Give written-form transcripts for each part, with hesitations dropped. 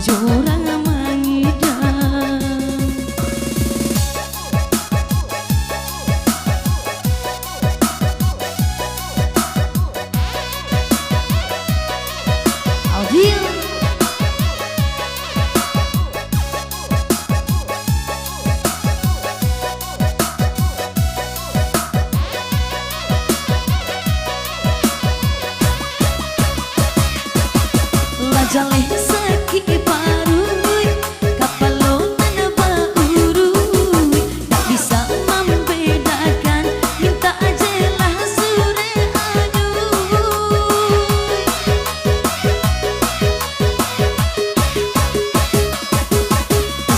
jurang mangidang. Audio jaleh sakit parui kapalo mana baurui tak bisa membedakan minta ajalah sure aduh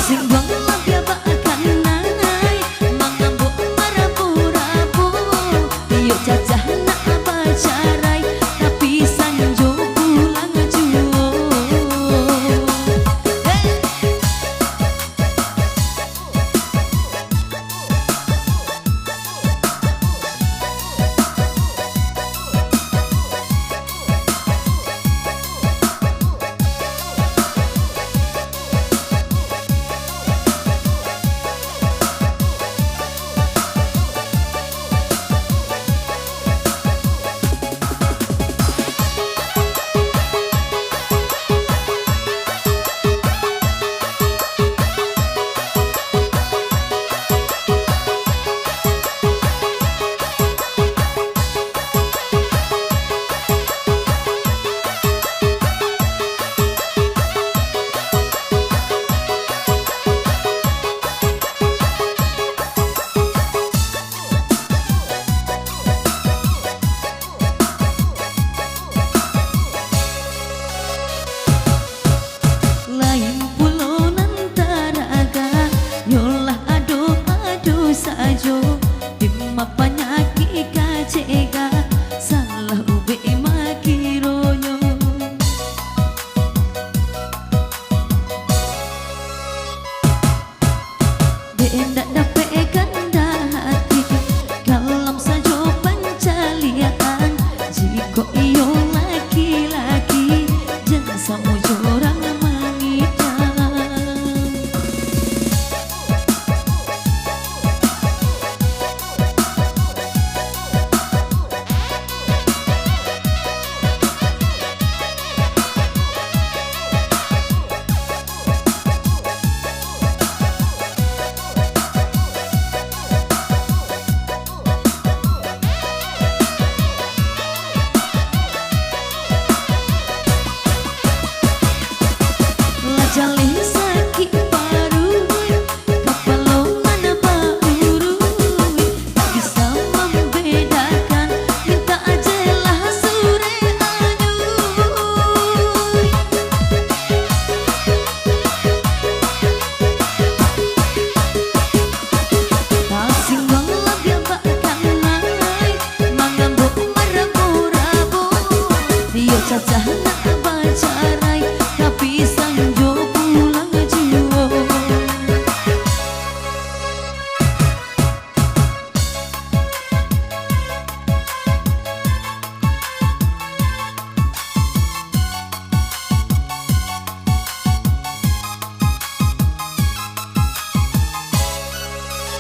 singgong labia bakan nai mangambuk marabu-rabu yuk cacah nak bacarai tapi sanjo pulang juo. Lain pulau nantaraga yolah ado sajo dimma penyakit kacega salah ube makironyo dendak dapat ganda hati dalam sajo pencalian jika iyo laki-laki jangan sama jorang jaleh sakit parui kapalo mana baurui tak bisa membedakan minta ajalah sure aduh tak singgong labia bakan nai mangambuk marabu-rabu dia cacah nak bacarai tapi sanjo pulang jiwa.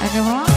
Agak